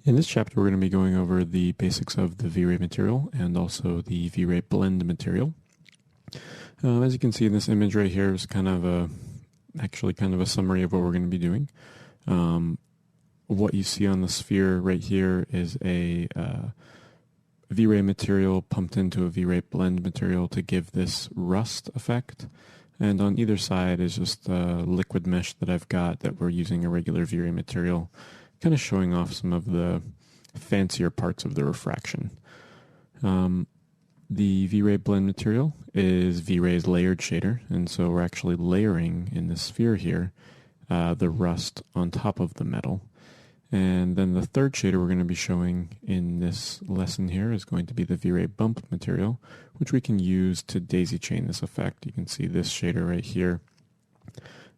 In this chapter, we're going to be going over the basics of the Vray material and also the Vray blend material. As you can see in this image right here is kind of a summary of what we're going to be doing. What you see on the sphere right here is a Vray material pumped into a Vray blend material to give this rust effect. And on either side is just a liquid mesh that I've got that we're using a regular Vray material, kind of showing off some of the fancier parts of the refraction. The Vray blend material is Vray's layered shader, and so we're actually layering in the sphere here the rust on top of the metal. And then the third shader we're going to be showing in this lesson here is going to be the Vray Bump material, which we can use to daisy chain this effect. You can see this shader right here.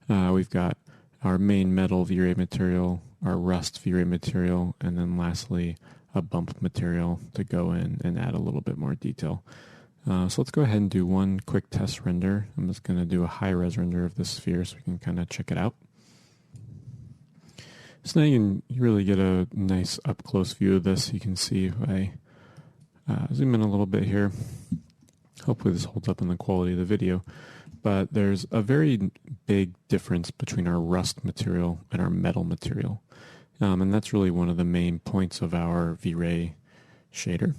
We've got our main metal Vray material, our rust Vray material, and then lastly a bump material to go in and add a little bit more detail. So let's go ahead and do one quick test render. I'm just going to do a high-res render of this sphere so we can kind of check it out. So now you can really get a nice up-close view of this. You can see if I zoom in a little bit here. Hopefully this holds up in the quality of the video. But there's a very big difference between our rust material and our metal material. And that's really one of the main points of our Vray shader.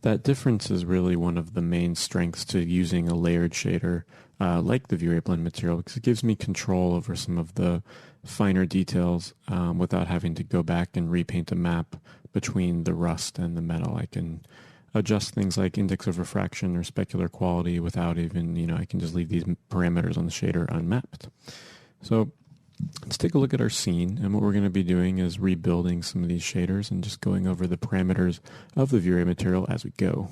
That difference is really one of the main strengths to using a layered shader like the Vray blend material, because it gives me control over some of the finer details without having to go back and repaint a map between the rust and the metal. I can adjust things like index of refraction or specular quality without even, I can just leave these parameters on the shader unmapped. So let's take a look at our scene, and what we're going to be doing is rebuilding some of these shaders and just going over the parameters of the Vray material as we go.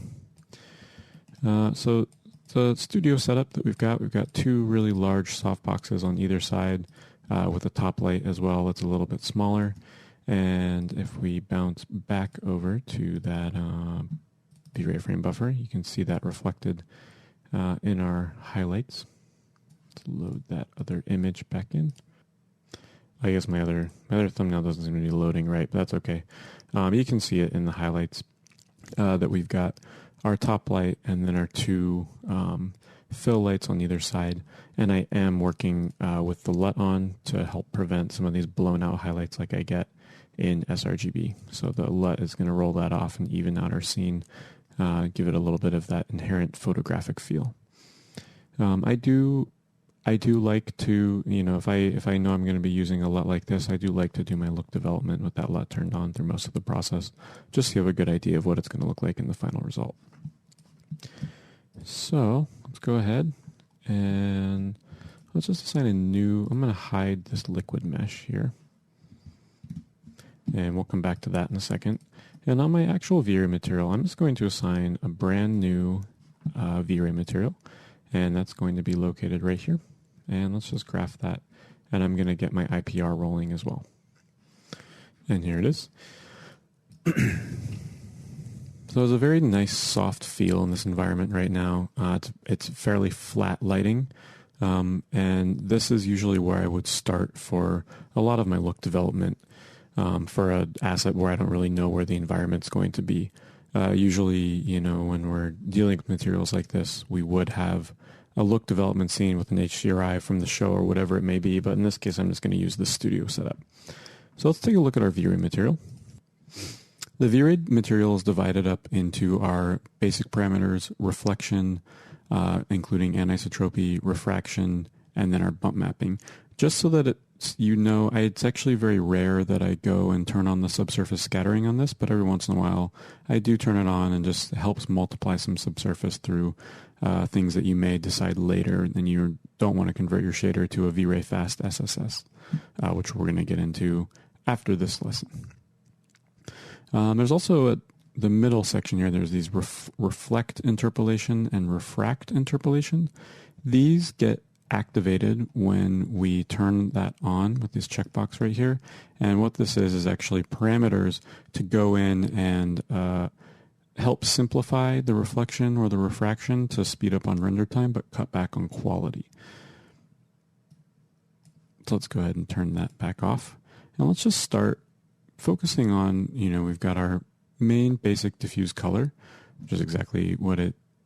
So the studio setup that we've got two really large softboxes on either side with a top light as well that's a little bit smaller. And if we bounce back over to that Vray frame buffer, you can see that reflected in our highlights. Let's load that other image back in. I guess my other thumbnail doesn't seem to be loading right, but that's okay. You can see it in the highlights that we've got our top light and then our two fill lights on either side. And I am working with the LUT on to help prevent some of these blown out highlights like I get in sRGB. So the LUT is going to roll that off and even out our scene, give it a little bit of that inherent photographic feel. I do like to, if I know I'm going to be using a LUT like this, I do like to do my look development with that LUT turned on through most of the process, just to have a good idea of what it's going to look like in the final result. So let's go ahead and let's just assign I'm going to hide this liquid mesh here. And we'll come back to that in a second. And on my actual Vray material, I'm just going to assign a brand new Vray material. And that's going to be located right here. And let's just graph that. And I'm going to get my IPR rolling as well. And here it is. So there's a very nice soft feel in this environment right now. It's fairly flat lighting. And this is usually where I would start for a lot of my look development for an asset where I don't really know where the environment's going to be. Usually, when we're dealing with materials like this, we would have a look development scene with an HDRI from the show or whatever it may be, but in this case, I'm just going to use the studio setup. So let's take a look at our Vray material. The Vray material is divided up into our basic parameters, reflection, including anisotropy, refraction, and then our bump mapping. Just so that it's actually very rare that I go and turn on the subsurface scattering on this, but every once in a while I do turn it on and just helps multiply some subsurface through things that you may decide later, and you don't want to convert your shader to a Vray Fast SSS, which we're going to get into after this lesson. There's also the middle section here, there's these reflect interpolation and refract interpolation. These get activated when we turn that on with this checkbox right here. And what this is actually parameters to go in and help simplify the reflection or the refraction to speed up on render time, but cut back on quality. So let's go ahead and turn that back off. And let's just start focusing on, we've got our main basic diffuse color, which is exactly what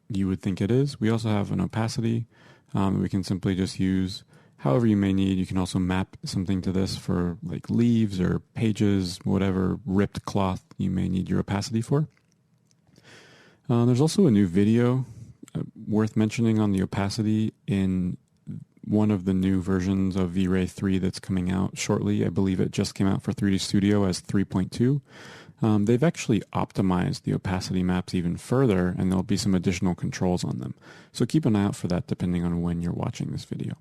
you would think it is. We also have an opacity. We can simply just use however you may need. You can also map something to this for like leaves or pages, whatever ripped cloth you may need your opacity for. There's also a new video worth mentioning on the opacity in one of the new versions of V-Ray 3 that's coming out shortly. I believe it just came out for 3D Studio as 3.2. They've actually optimized the opacity maps even further, and there'll be some additional controls on them. So keep an eye out for that depending on when you're watching this video.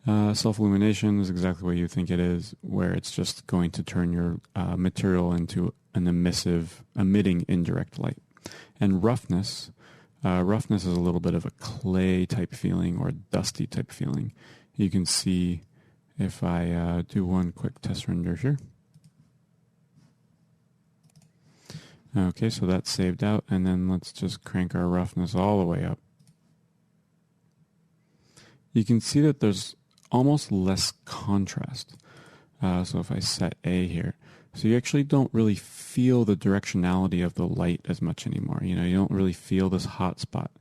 Self-illumination is exactly what you think it is, where it's just going to turn your material into an emitting indirect light. And roughness is a little bit of a clay type feeling or dusty type feeling. You can see if I do one quick test render here. Okay, so that's saved out, and then let's just crank our roughness all the way up. You can see that there's almost less contrast. So if I set A here, so you actually don't really feel the directionality of the light as much anymore. You don't really feel this hot spot.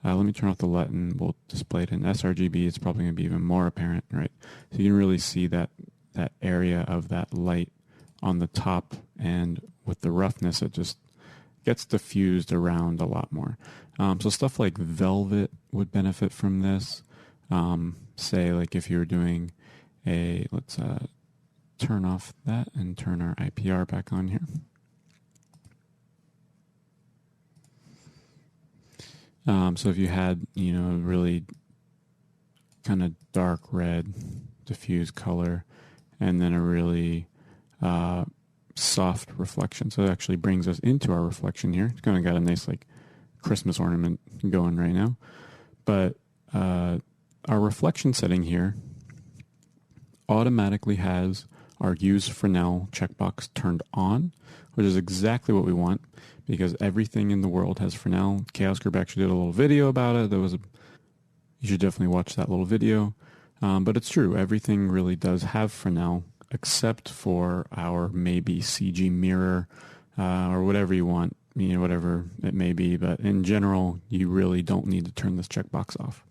Let me turn off the LUT and we'll display it in sRGB. It's probably going to be even more apparent, right? So you can really see that area of that light on the top, and with the roughness, it just gets diffused around a lot more. So stuff like velvet would benefit from this. Say like if you're doing let's turn off that and turn our IPR back on here. So if you had, a really kind of dark red diffuse color and then a really soft reflection. So it actually brings us into our reflection here. It's kind of got a nice like Christmas ornament going right now. But our reflection setting here automatically has our Use Fresnel checkbox turned on, which is exactly what we want because everything in the world has Fresnel. Chaos Group actually did a little video about it. You should definitely watch that little video. But it's true. Everything really does have Fresnel except for our maybe CG mirror or whatever you want, whatever it may be. But in general, you really don't need to turn this checkbox off.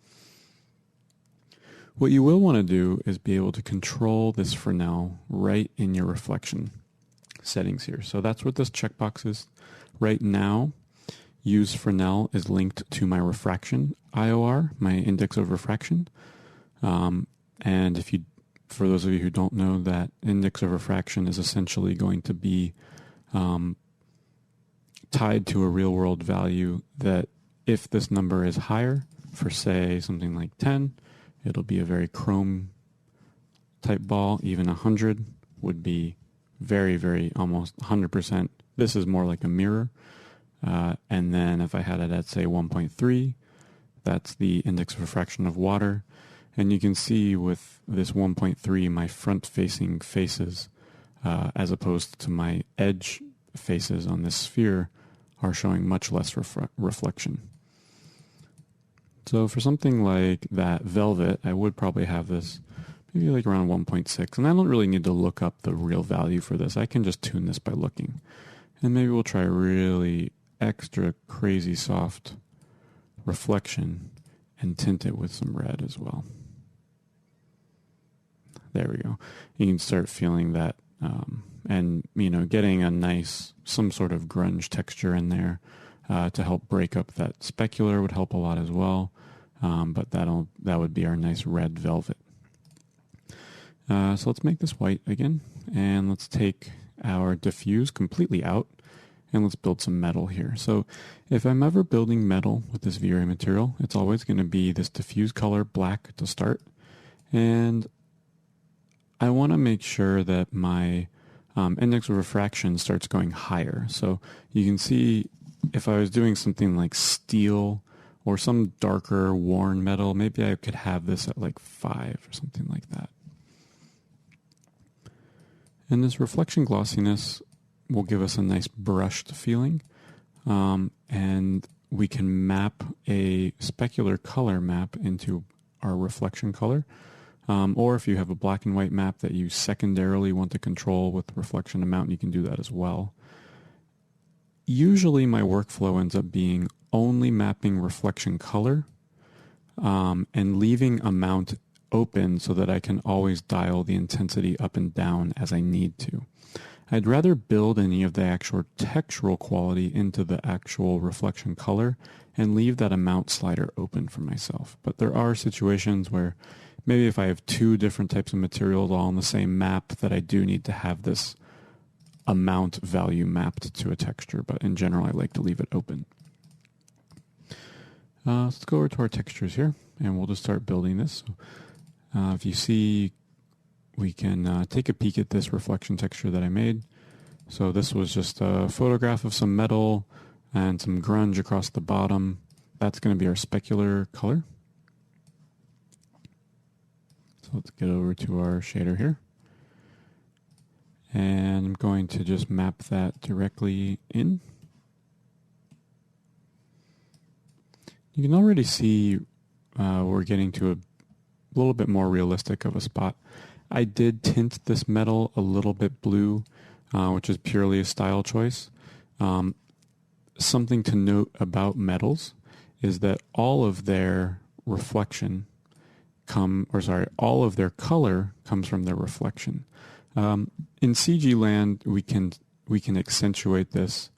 What you will want to do is be able to control this Fresnel right in your reflection settings here. So that's what this checkbox is. Right now, Use Fresnel is linked to my refraction IOR, my index of refraction. And for those of you who don't know, that index of refraction is essentially going to be tied to a real-world value that if this number is higher, for say something like 10, it'll be a very chrome type ball. Even 100 would be very, very almost 100%. This is more like a mirror. And then if I had it at say 1.3, that's the index of refraction of water. And you can see with this 1.3, my front-facing faces, as opposed to my edge faces on this sphere, are showing much less reflection. So for something like that velvet, I would probably have this maybe like around 1.6. And I don't really need to look up the real value for this. I can just tune this by looking. And maybe we'll try a really extra crazy soft reflection and tint it with some red as well. There we go. You can start feeling that and, getting a nice, some sort of grunge texture in there. To help break up that specular would help a lot as well, but that would be our nice red velvet. So let's make this white again, and let's take our diffuse completely out, and let's build some metal here. So if I'm ever building metal with this Vray material, it's always going to be this diffuse color black to start, and I want to make sure that my index of refraction starts going higher. So you can see if I was doing something like steel or some darker worn metal, maybe I could have this at like 5 or something like that. And this reflection glossiness will give us a nice brushed feeling. And we can map a specular color map into our reflection color. Or if you have a black and white map that you secondarily want to control with reflection amount, you can do that as well. Usually my workflow ends up being only mapping reflection color and leaving amount open so that I can always dial the intensity up and down as I need to. I'd rather build any of the actual textural quality into the actual reflection color and leave that amount slider open for myself. But there are situations where maybe if I have two different types of materials all on the same map that I do need to have this amount value mapped to a texture. But in general, I like to leave it open. Let's go over to our textures here and we'll just start building this. If you see, we can take a peek at this reflection texture that I made. So this was just a photograph of some metal and some grunge across the bottom. That's going to be our specular color. So let's get over to our shader here. And I'm going to just map that directly in. You can already see we're getting to a little bit more realistic of a spot. I did tint this metal a little bit blue, which is purely a style choice. Something to note about metals is that all of their reflection all of their color comes from their reflection. In CG land, we can accentuate this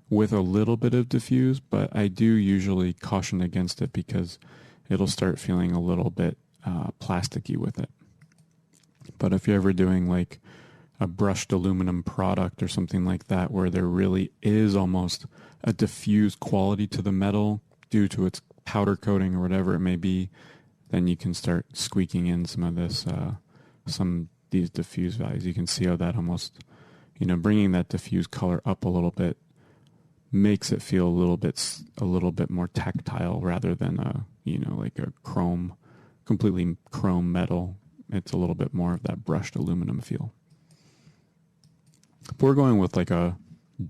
with a little bit of diffuse, but I do usually caution against it because it'll start feeling a little bit plasticky with it. But if you're ever doing like a brushed aluminum product or something like that where there really is almost a diffused quality to the metal due to its powder coating or whatever it may be, then you can start squeaking in some of this, these diffuse values. You can see how that almost, bringing that diffuse color up a little bit makes it feel a little bit more tactile rather than like a completely chrome metal. It's a little bit more of that brushed aluminum feel. But we're going with like a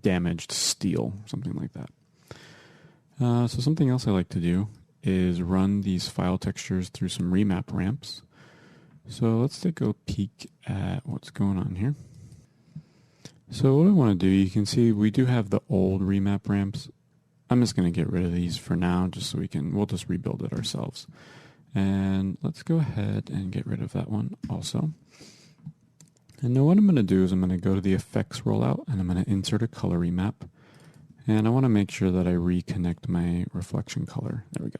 damaged steel, something like that. So something else I like to do is run these file textures through some remap ramps. So let's take a peek at what's going on here. So what I want to do, you can see we do have the old remap ramps. I'm just going to get rid of these for now just so we'll just rebuild it ourselves. And let's go ahead and get rid of that one also. And now what I'm going to do is I'm going to go to the effects rollout and I'm going to insert a color remap. And I want to make sure that I reconnect my reflection color. There we go.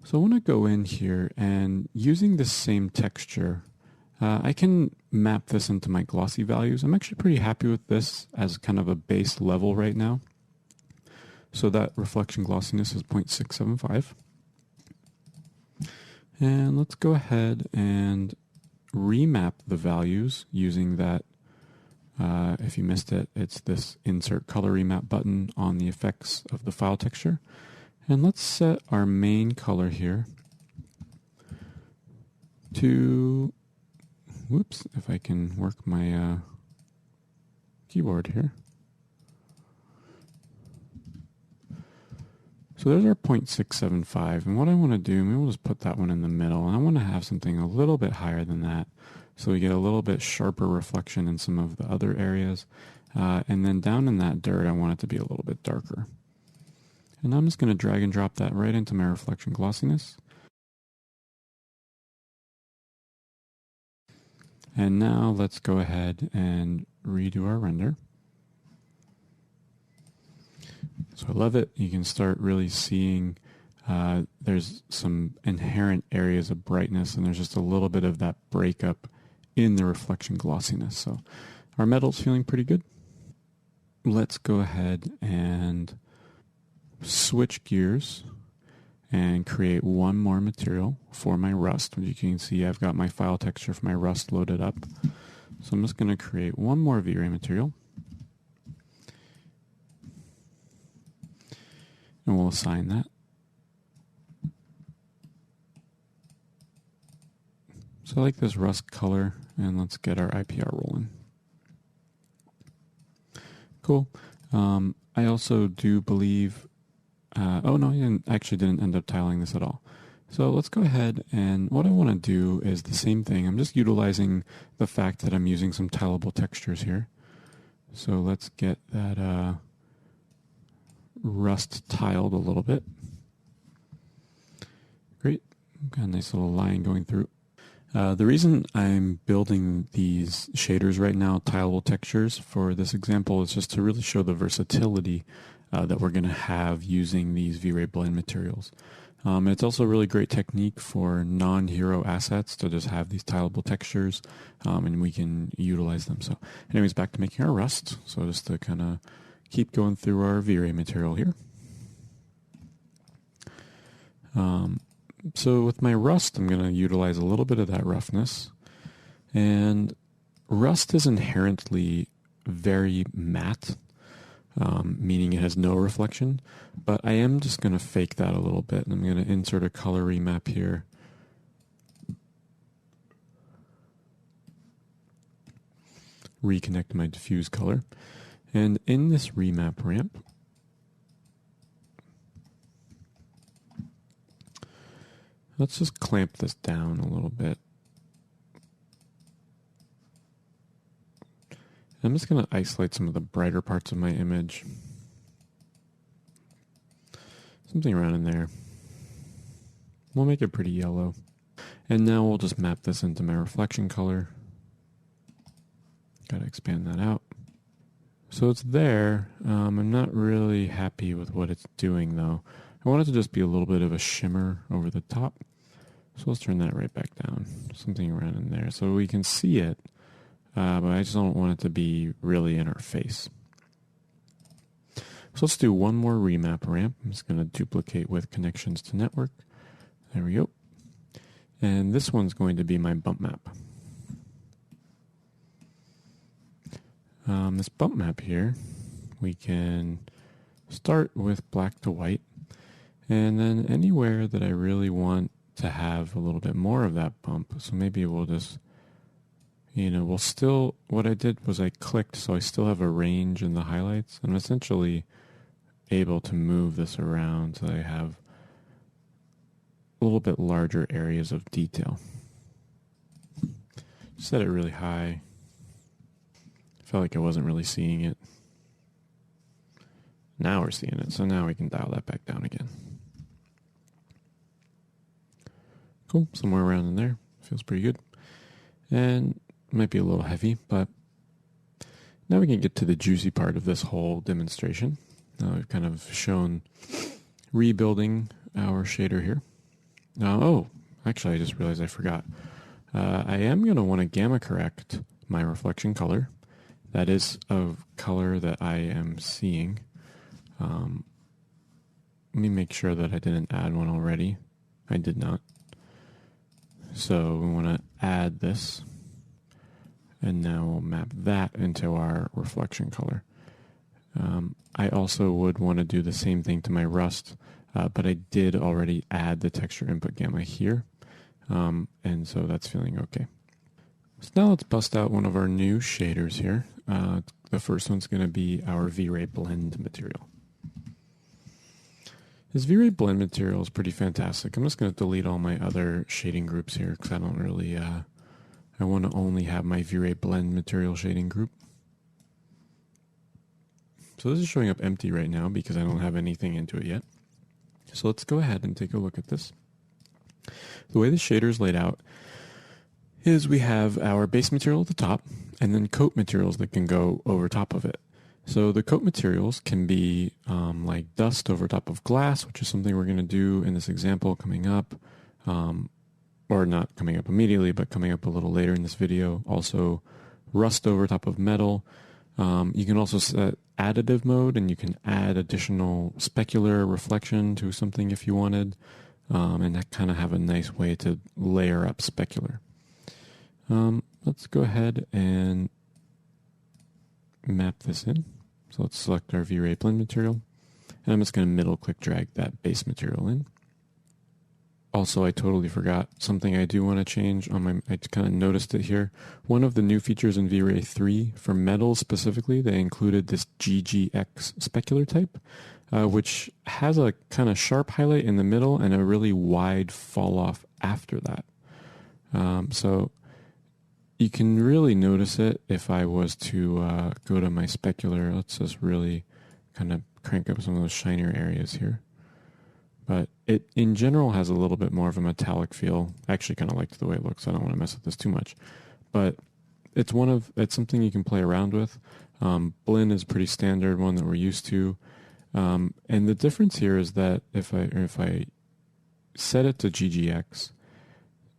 So I want to go in here and using this same texture, I can map this into my glossy values. I'm actually pretty happy with this as kind of a base level right now. So that reflection glossiness is 0.675. And let's go ahead and remap the values using that. If you missed it, it's this insert color remap button on the effects of the file texture. And let's set our main color here to, whoops, if I can work my keyboard here. So there's our 0.675, and what I want to do, maybe we'll just put that one in the middle, and I want to have something a little bit higher than that, so we get a little bit sharper reflection in some of the other areas, and then down in that dirt, I want it to be a little bit darker. And I'm just going to drag and drop that right into my reflection glossiness. And now let's go ahead and redo our render. So I love it. You can start really seeing there's some inherent areas of brightness and there's just a little bit of that breakup in the reflection glossiness. So our metal's feeling pretty good. Let's go ahead and switch gears and create one more material for my rust. As you can see, I've got my file texture for my rust loaded up. So I'm just going to create one more V-Ray material. And we'll assign that. So I like this rust color, and let's get our IPR rolling. Cool. I also do believe, oh no, I didn't end up tiling this at all. So let's go ahead, and what I want to do is the same thing. I'm just utilizing the fact that I'm using some tileable textures here. So let's get that rust tiled a little bit. Great. Got a nice little line going through. The reason I'm building these shaders right now, tileable textures, for this example is just to really show the versatility that we're going to have using these Vray blend materials. It's also a really great technique for non-hero assets to just have these tileable textures, and we can utilize them. So anyways, back to making our rust. So just to kind of keep going through our Vray material here. So with my rust, I'm going to utilize a little bit of that roughness. And rust is inherently very matte, meaning it has no reflection. But I am just going to fake that a little bit. And I'm going to insert a color remap here. Reconnect my diffuse color. And in this remap ramp, let's just clamp this down a little bit. I'm just going to isolate some of the brighter parts of my image. Something around in there. We'll make it pretty yellow. And now we'll just map this into my reflection color. Got to expand that out. So it's there. I'm not really happy with what it's doing though. I want it to just be a little bit of a shimmer over the top. So let's turn that right back down. Something around in there so we can see it, but I just don't want it to be really in our face. So let's do one more remap ramp. I'm just going to duplicate with connections to network. There we go. And this one's going to be my bump map. This bump map here, we can start with black to white. And then anywhere that I really want to have a little bit more of that bump, so maybe we'll just, we'll still, what I did was I clicked, so I still have a range in the highlights. I'm essentially able to move this around so I have a little bit larger areas of detail. Set it really high. Felt like I wasn't really seeing it. Now we're seeing it, so now we can dial that back down again. Cool, somewhere around in there. Feels pretty good. And it might be a little heavy, but now we can get to the juicy part of this whole demonstration. Now we've kind of shown rebuilding our shader here. Oh, actually I just realized I forgot. I am going to want to gamma correct my reflection color. That is a color that I am seeing. Let me make sure that I didn't add one already. I did not. So we want to add this. And now we'll map that into our reflection color. I also would want to do the same thing to my rust, but I did already add the texture input gamma here. And so that's feeling okay. So now let's bust out one of our new shaders here. The first one's going to be our Vray blend material. This Vray blend material is pretty fantastic. I'm just going to delete all my other shading groups here because I don't really, I want to only have my Vray blend material shading group. So this is showing up empty right now because I don't have anything into it yet. So let's go ahead and take a look at this. The way the shader is laid out is we have our base material at the top and then coat materials that can go over top of it. So the coat materials can be like dust over top of glass, which is something we're going to do in this example coming up, or not coming up immediately, but coming up a little later in this video. Also rust over top of metal. You can also set additive mode and you can add additional specular reflection to something if you wanted, and that kind of have a nice way to layer up specular. Let's go ahead and map this in. So let's select our Vray blend material. And I'm just going to middle click drag that base material in. Also, I totally forgot something I do want to change on my, I kind of noticed it here. One of the new features in Vray 3 for metals specifically, they included this GGX specular type. which has a kind of sharp highlight in the middle and a really wide fall off after that. So you can really notice it if I was to go to my specular. Let's just really kind of crank up some of those shinier areas here. But it, in general, has a little bit more of a metallic feel. I actually kind of liked the way it looks. I don't want to mess with this too much. But it's something you can play around with. Blend is a pretty standard one that we're used to. And the difference here is that if I set it to GGX,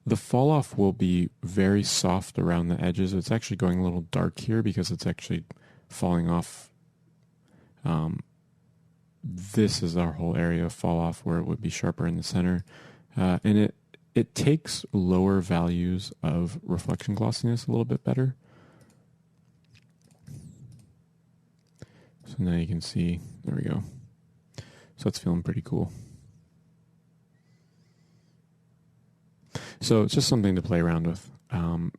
the fall off will be very soft around the edges. It's actually going a little dark here because it's actually falling off. This is our whole area of fall off where it would be sharper in the center. And it takes lower values of reflection glossiness a little bit better. So now you can see, there we go. So it's feeling pretty cool. So it's just something to play around with. On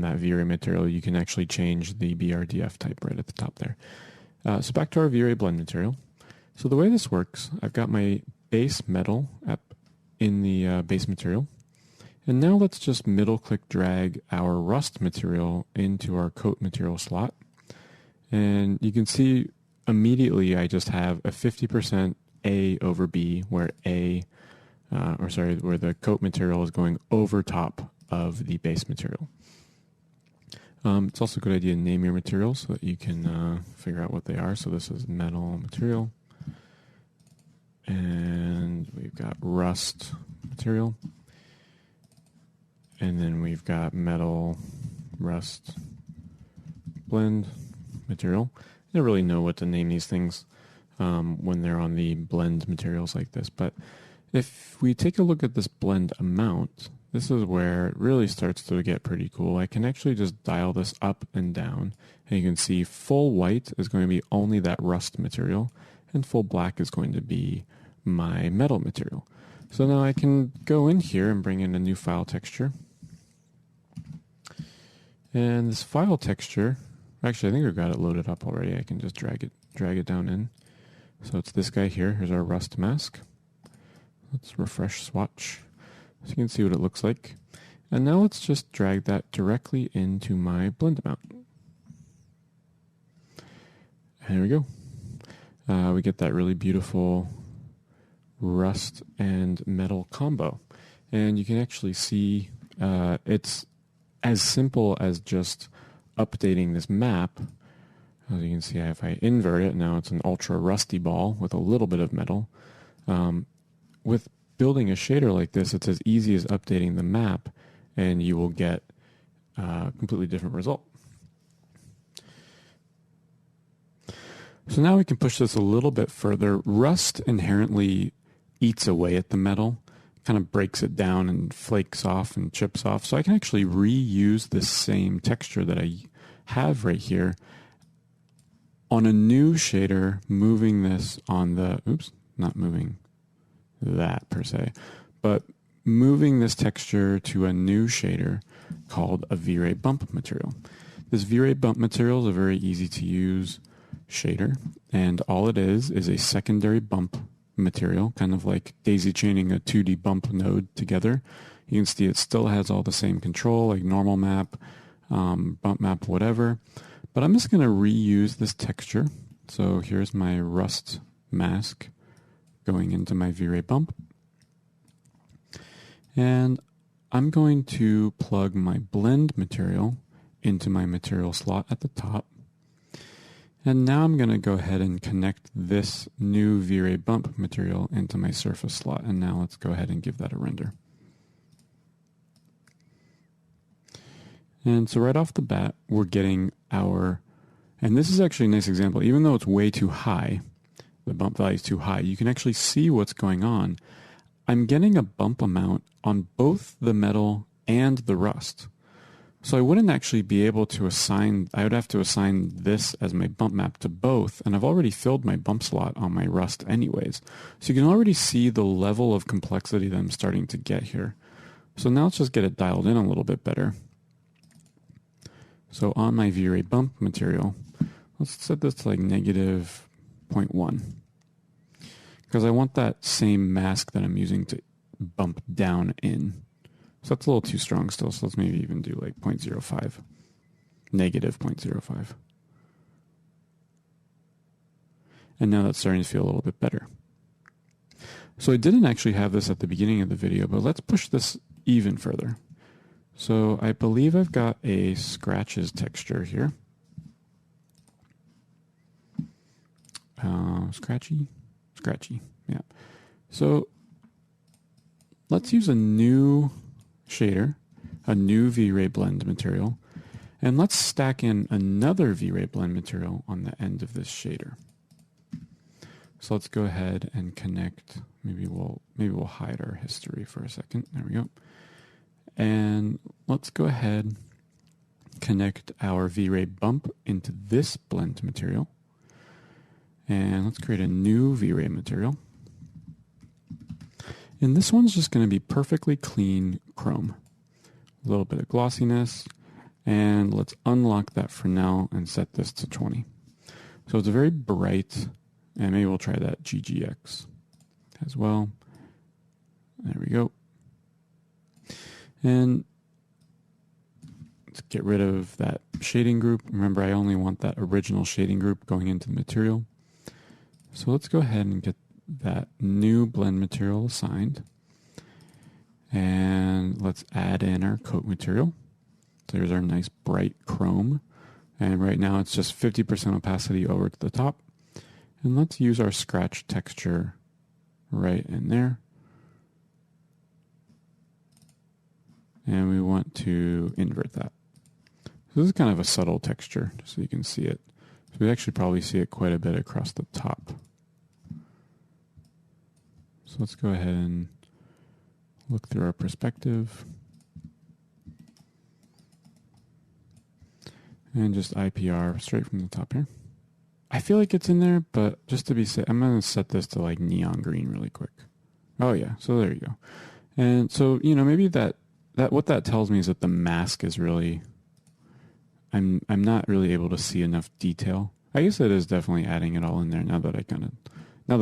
that Vray material, you can actually change the BRDF type right at the top there. So back to our Vray blend material. So the way this works, I've got my base metal up in the base material. And now let's just middle click drag our rust material into our coat material slot. And you can see immediately I just have a 50% A over B where where the coat material is going over top of the base material. It's also a good idea to name your materials so that you can figure out what they are. So this is metal material. And we've got rust material. And then we've got metal, rust, blend material. I don't really know what to name these things when they're on the blend materials like this. But if we take a look at this blend amount, this is where it really starts to get pretty cool. I can actually just dial this up and down. And you can see full white is going to be only that rust material. And full black is going to be my metal material. So now I can go in here and bring in a new file texture. And this file texture, actually I think we've got it loaded up already. I can just drag it down in. So it's this guy here. Here's our rust mask. Let's refresh swatch so you can see what it looks like. And now let's just drag that directly into my blend amount. And there we go. We get that really beautiful rust and metal combo. And you can actually see it's as simple as just updating this map. As you can see, if I invert it, now it's an ultra rusty ball with a little bit of metal. With building a shader like this, it's as easy as updating the map, and you will get a completely different result. So now we can push this a little bit further. Rust inherently eats away at the metal, kind of breaks it down and flakes off and chips off. So I can actually reuse this same texture that I have right here on a new shader, moving this on the, not moving that per se, but moving this texture to a new shader called a Vray Bump material. This Vray Bump material is a very easy to use shader, and all it is a secondary bump material, kind of like daisy chaining a 2D bump node together. You can see it still has all the same control, like normal map, bump map, whatever. But I'm just going to reuse this texture. So here's my rust mask going into my Vray Bump. And I'm going to plug my blend material into my material slot at the top. And now I'm going to go ahead and connect this new Vray Bump material into my surface slot. And now let's go ahead and give that a render. And so right off the bat, we're getting our, and this is actually a nice example, even though it's way too high, the bump value is too high, you can actually see what's going on. I'm getting a bump amount on both the metal and the rust. So I wouldn't actually be able to assign, I would have to assign this as my bump map to both, and I've already filled my bump slot on my rust anyways. So you can already see the level of complexity that I'm starting to get here. So now let's just get it dialed in a little bit better. So on my Vray Bump material, let's set this to like -0.1. because I want that same mask that I'm using to bump down in. So that's a little too strong still, so let's maybe even do like 0.05, negative 0.05. And now that's starting to feel a little bit better. So I didn't actually have this at the beginning of the video, but let's push this even further. So I believe I've got a scratches texture here. Scratchy, yeah. So let's use a new shader, a new V-Ray blend material, and let's stack in another V-Ray blend material on the end of this shader. So let's go ahead and connect. Maybe we'll hide our history for a second. There we go. And let's go ahead, connect our V-Ray Bump into this blend material. And let's create a new V-Ray material. And this one's just going to be perfectly clean chrome. A little bit of glossiness. And let's unlock that for now and set this to 20. So it's a very bright, and maybe we'll try that GGX as well. There we go. And let's get rid of that shading group. Remember, I only want that original shading group going into the material. So let's go ahead and get that new blend material assigned. And let's add in our coat material. So here's our nice bright chrome. And right now it's just 50% opacity over to the top. And let's use our scratch texture right in there. And we want to invert that. So this is kind of a subtle texture, just so you can see it. So we actually probably see it quite a bit across the top. So let's go ahead and look through our perspective. And just IPR straight from the top here. I feel like it's in there, but just to be safe, I'm going to set this to like neon green really quick. Oh yeah, so there you go. And so, you know, maybe that what that tells me is that the mask is really, I'm not really able to see enough detail. I guess it is definitely adding it all in there now that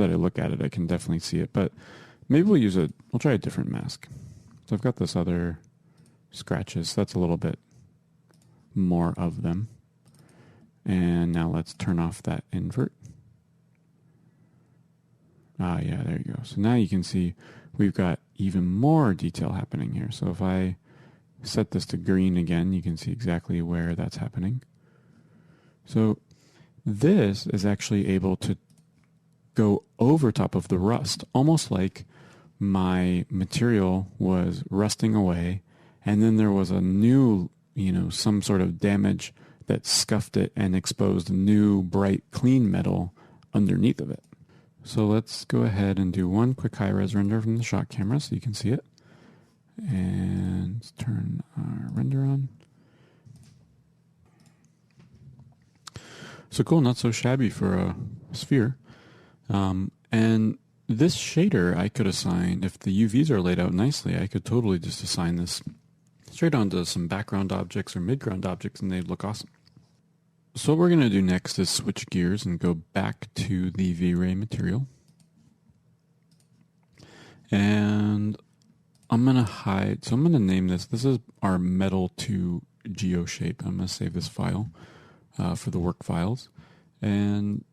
I look at it, I can definitely see it. But maybe we'll try a different mask. So I've got this other scratches. That's a little bit more of them. And now let's turn off that invert. Ah, yeah, there you go. So now you can see we've got even more detail happening here. So if I set this to green again, you can see exactly where that's happening. So this is actually able to go over top of the rust, almost like my material was rusting away, and then there was a new, some sort of damage that scuffed it and exposed new, bright, clean metal underneath of it. So let's go ahead and do one quick high-res render from the shot camera so you can see it. And let's turn our render on. So cool, not so shabby for a sphere. And this shader I could assign, if the UVs are laid out nicely, I could totally just assign this straight onto some background objects or midground objects and they'd look awesome. So what we're going to do next is switch gears and go back to the V-Ray material. And I'm going to hide, so I'm going to name this is our Metal 2 GeoShape. I'm going to save this file for the work files. And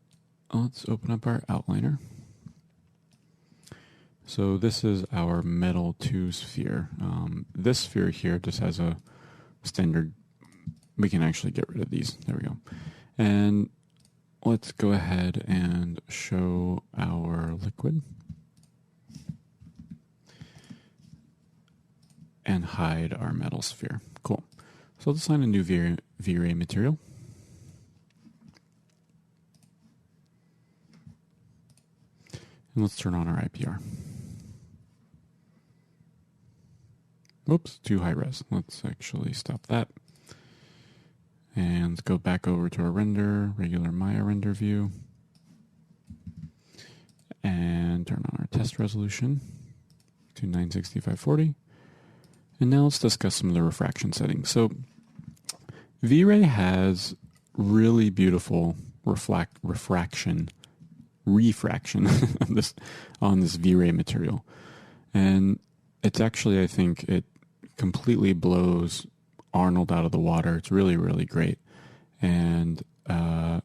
let's open up our outliner. So this is our Metal 2 sphere. This sphere here just has a standard, we can actually get rid of these. There we go. And let's go ahead and show our liquid. And hide our metal sphere. Cool. So let's assign a new V-Ray material. And let's turn on our IPR. Whoops, too high res. Let's actually stop that. And let's go back over to our render, regular Maya render view. And turn on our test resolution to 960 by 40. And now let's discuss some of the refraction settings. So V-Ray has really beautiful refraction refraction on this V-Ray material. And it's actually, I think, it completely blows Arnold out of the water. It's really, really great. And I'm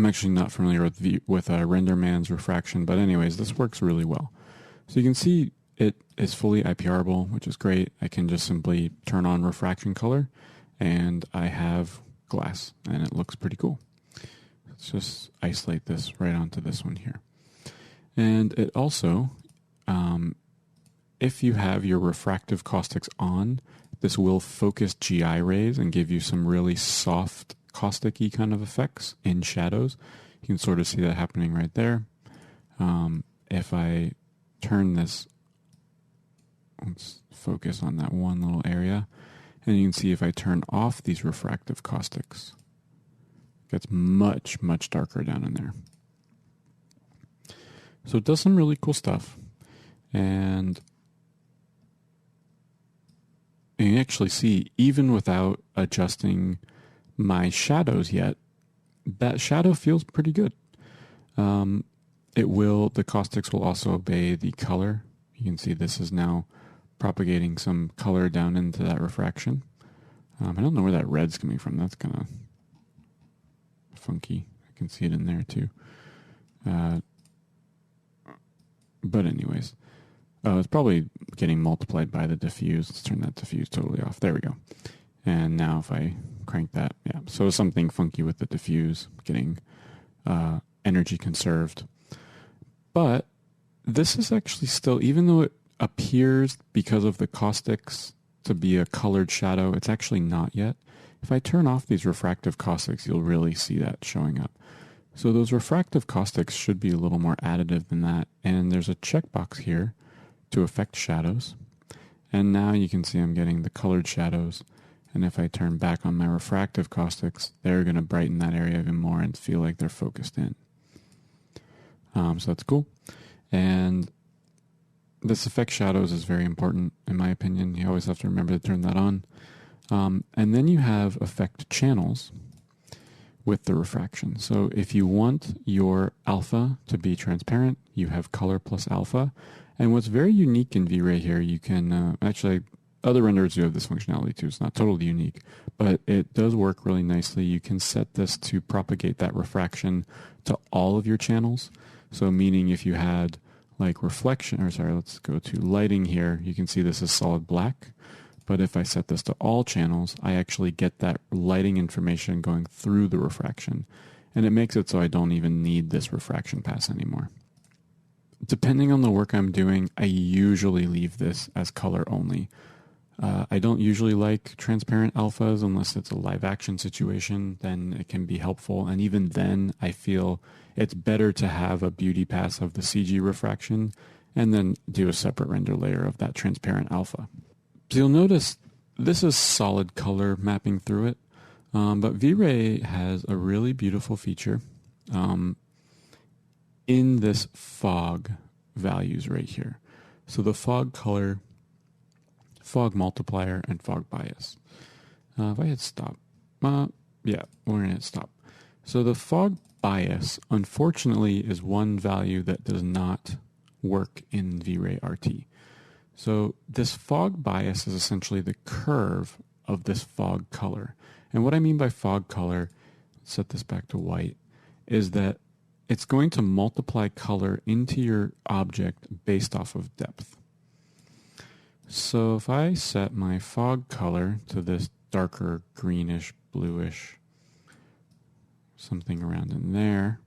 actually not familiar with RenderMan's refraction, but anyways, this works really well. So you can see it is fully IPRable, which is great. I can just simply turn on refraction color, and I have glass, and it looks pretty cool. Let's just isolate this right onto this one here. And it also, if you have your refractive caustics on, this will focus GI rays and give you some really soft caustic-y kind of effects in shadows. You can sort of see that happening right there. If I turn this, let's focus on that one little area, and you can see if I turn off these refractive caustics, it gets much, much darker down in there. So it does some really cool stuff, and you can actually see, even without adjusting my shadows yet, that shadow feels pretty good. The caustics will also obey the color. You can see this is now propagating some color down into that refraction. I don't know where that red's coming from. That's kind of funky. I can see it in there too. But anyways, it's probably getting multiplied by the diffuse. Let's turn that diffuse totally off. There we go. And now if I crank that, yeah. So something funky with the diffuse, getting energy conserved. But this is actually still, even though it appears because of the caustics to be a colored shadow, it's actually not yet. If I turn off these refractive caustics, you'll really see that showing up. So those refractive caustics should be a little more additive than that. And there's a checkbox here to affect shadows. And now you can see I'm getting the colored shadows. And if I turn back on my refractive caustics, they're going to brighten that area even more and feel like they're focused in. So that's cool. And this affect shadows is very important, in my opinion. You always have to remember to turn that on. And then you have affect channels with the refraction. So if you want your alpha to be transparent, you have color plus alpha. And what's very unique in V-Ray here, you can actually, other renderers do have this functionality too. It's not totally unique, but it does work really nicely. You can set this to propagate that refraction to all of your channels. So meaning if you had like reflection, or sorry, let's go to lighting here. You can see this is solid black. But if I set this to all channels, I actually get that lighting information going through the refraction. And it makes it so I don't even need this refraction pass anymore. Depending on the work I'm doing, I usually leave this as color only. I don't usually like transparent alphas unless it's a live action situation, then it can be helpful. And even then, I feel it's better to have a beauty pass of the CG refraction and then do a separate render layer of that transparent alpha. So you'll notice this is solid color mapping through it, but V-Ray has a really beautiful feature in this fog values right here. So the fog color, fog multiplier, and fog bias. If I hit stop, yeah, we're going to hit stop. So the fog bias, unfortunately, is one value that does not work in V-Ray RT. So this fog bias is essentially the curve of this fog color. And what I mean by fog color, let's set this back to white, is that it's going to multiply color into your object based off of depth. So if I set my fog color to this darker greenish, bluish, something around in there,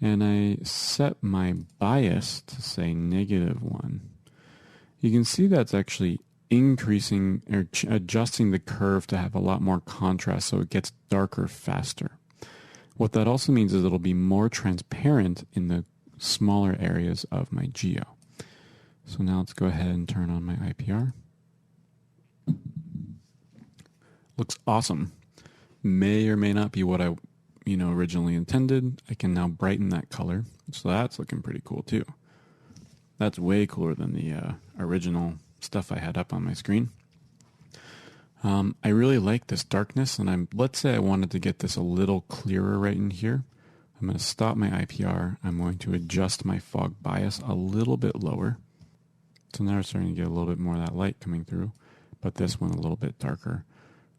and I set my bias to say -1, you can see that's actually increasing or adjusting the curve to have a lot more contrast so it gets darker faster. What that also means is it'll be more transparent in the smaller areas of my geo. So now let's go ahead and turn on my IPR. Looks awesome. May or may not be what I originally intended. I can now brighten that color. So that's looking pretty cool too. That's way cooler than the original stuff I had up on my screen. I really like this darkness, and let's say I wanted to get this a little clearer right in here. I'm going to stop my IPR. I'm going to adjust my fog bias a little bit lower. So now we're starting to get a little bit more of that light coming through, but this one a little bit darker.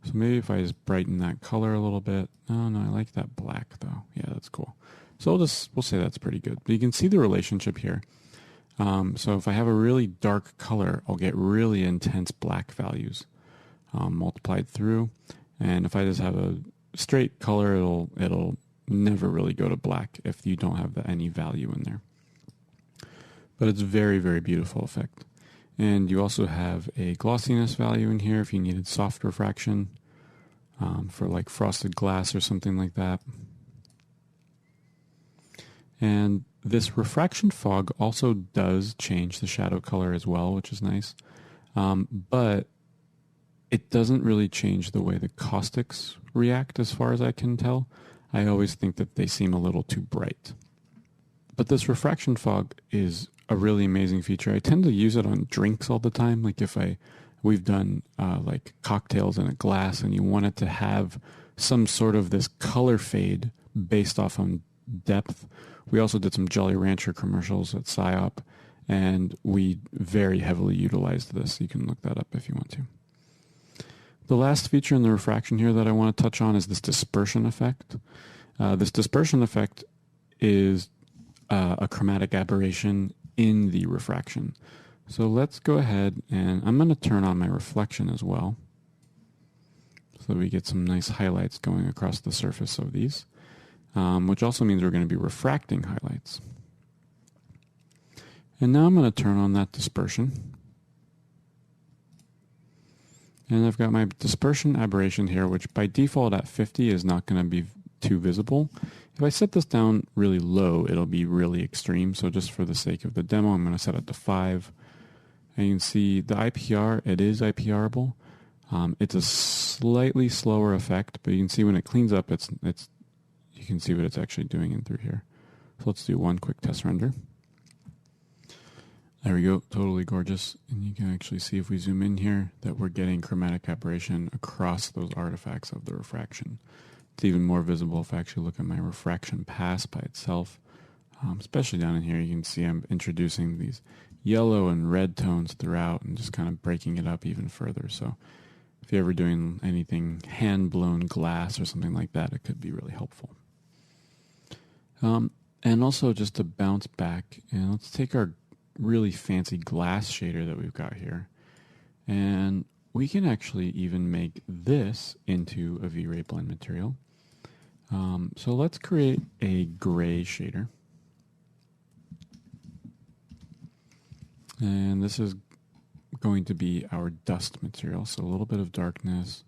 So maybe if I just brighten that color a little bit. Oh no, I like that black though. Yeah, that's cool. So we'll say that's pretty good. But you can see the relationship here. So if I have a really dark color, I'll get really intense black values multiplied through. And if I just have a straight color, it'll never really go to black if you don't have any value in there. But it's very, very beautiful effect. And you also have a glossiness value in here if you needed soft refraction for like frosted glass or something like that. And this refraction fog also does change the shadow color as well, which is nice. But it doesn't really change the way the caustics react as far as I can tell. I always think that they seem a little too bright. But this refraction fog is a really amazing feature. I tend to use it on drinks all the time. Like if we've done like cocktails in a glass and you want it to have some sort of this color fade based off on depth. We also did some Jolly Rancher commercials at PsyOp, and we very heavily utilized this. You can look that up if you want to. The last feature in the refraction here that I want to touch on is this dispersion effect. This dispersion effect is a chromatic aberration in the refraction. So let's go ahead and I'm going to turn on my reflection as well so that we get some nice highlights going across the surface of these, which also means we're going to be refracting highlights. And now I'm going to turn on that dispersion. And I've got my dispersion aberration here, which by default at 50 is not going to be too visible. If I set this down really low, it'll be really extreme. So just for the sake of the demo, I'm going to set it to 5. And you can see the IPR, it is IPRable. It's a slightly slower effect, but you can see when it cleans up, you can see what it's actually doing in through here. So let's do one quick test render. There we go, totally gorgeous. And you can actually see if we zoom in here that we're getting chromatic aberration across those artifacts of the refraction. It's even more visible if I actually look at my refraction pass by itself. Especially down in here, you can see I'm introducing these yellow and red tones throughout and just kind of breaking it up even further. So if you're ever doing anything hand-blown glass or something like that, it could be really helpful. And also just to bounce back, and let's take our really fancy glass shader that we've got here, and we can actually even make this into a V-Ray blend material. So let's create a gray shader. And this is going to be our dust material. So a little bit of darkness,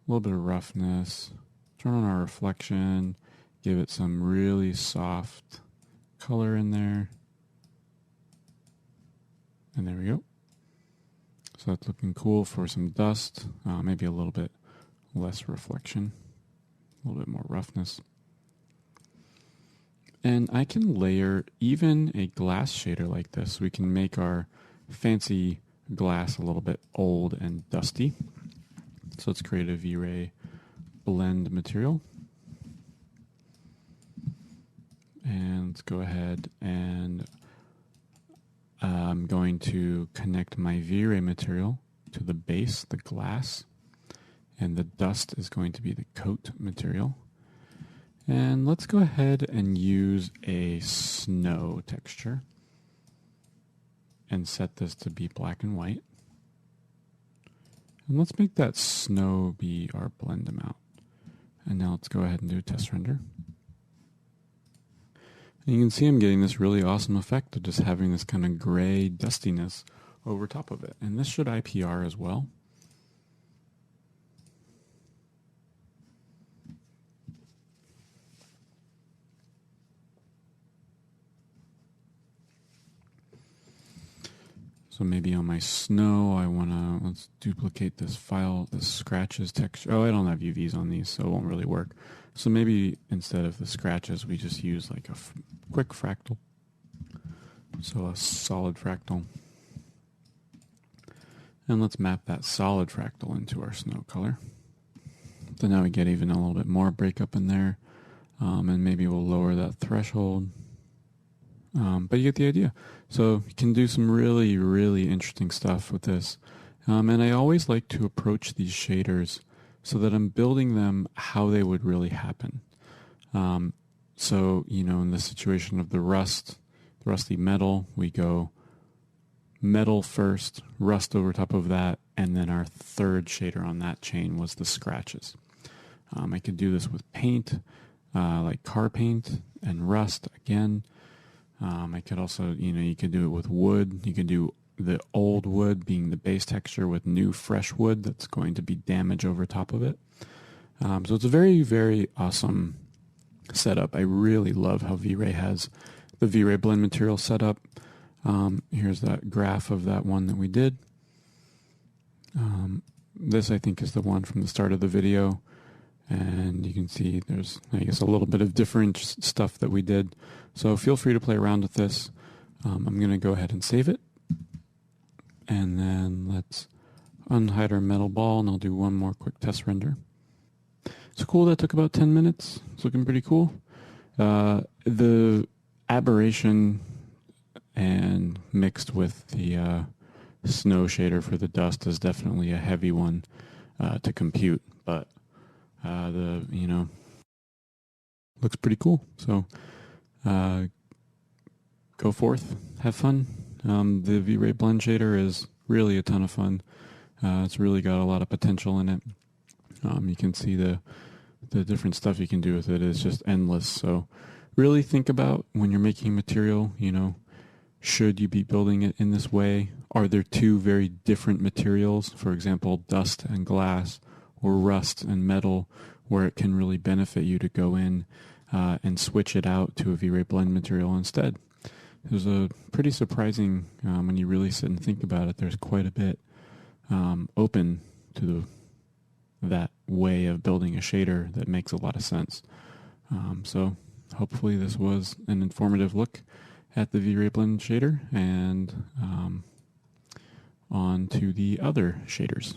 a little bit of roughness, turn on our reflection, give it some really soft color in there. And there we go. So that's looking cool for some dust, maybe a little bit less reflection, a little bit more roughness. And I can layer even a glass shader like this. We can make our fancy glass a little bit old and dusty. So let's create a V-Ray blend material. And let's go ahead and I'm going to connect my V-Ray material to the base, the glass, and the dust is going to be the coat material. And let's go ahead and use a snow texture and set this to be black and white. And let's make that snow be our blend amount. And now let's go ahead and do a test render. And you can see I'm getting this really awesome effect of just having this kind of gray dustiness over top of it. And this should IPR as well. So maybe on my snow, let's duplicate this file, this scratches texture. Oh, I don't have UVs on these, so it won't really work. So maybe instead of the scratches, we just use like a quick fractal. So a solid fractal. And let's map that solid fractal into our snow color. So now we get even a little bit more breakup in there. and maybe we'll lower that threshold. But you get the idea. So you can do some really, really interesting stuff with this. And I always like to approach these shaders so that I'm building them how they would really happen. So, in the situation of the rusty metal, we go metal first, rust over top of that, and then our third shader on that chain was the scratches. I could do this with paint, like car paint and rust again. I could also, you could do it with wood. You could do the old wood being the base texture with new fresh wood that's going to be damage over top of it. So it's a very, very awesome setup. I really love how V-Ray has the V-Ray blend material set up. Here's that graph of that one that we did. This, I think, is the one from the start of the video. And you can see there's, I guess, a little bit of different stuff that we did. So feel free to play around with this. I'm going to go ahead and save it. And then let's unhide our metal ball, and I'll do one more quick test render. So cool, that took about 10 minutes. It's looking pretty cool. The aberration and mixed with the snow shader for the dust is definitely a heavy one to compute, but looks pretty cool. So go forth, have fun. The V-Ray blend shader is really a ton of fun. It's really got a lot of potential in it. You can see the different stuff you can do with it is just endless. So really think about when you're making material, should you be building it in this way? Are there two very different materials, for example, dust and glass, or rust and metal, where it can really benefit you to go in and switch it out to a V-Ray blend material instead? It was a pretty surprising, when you really sit and think about it, there's quite a bit open to that way of building a shader that makes a lot of sense. So hopefully this was an informative look at the V-Ray blend shader, and on to the other shaders.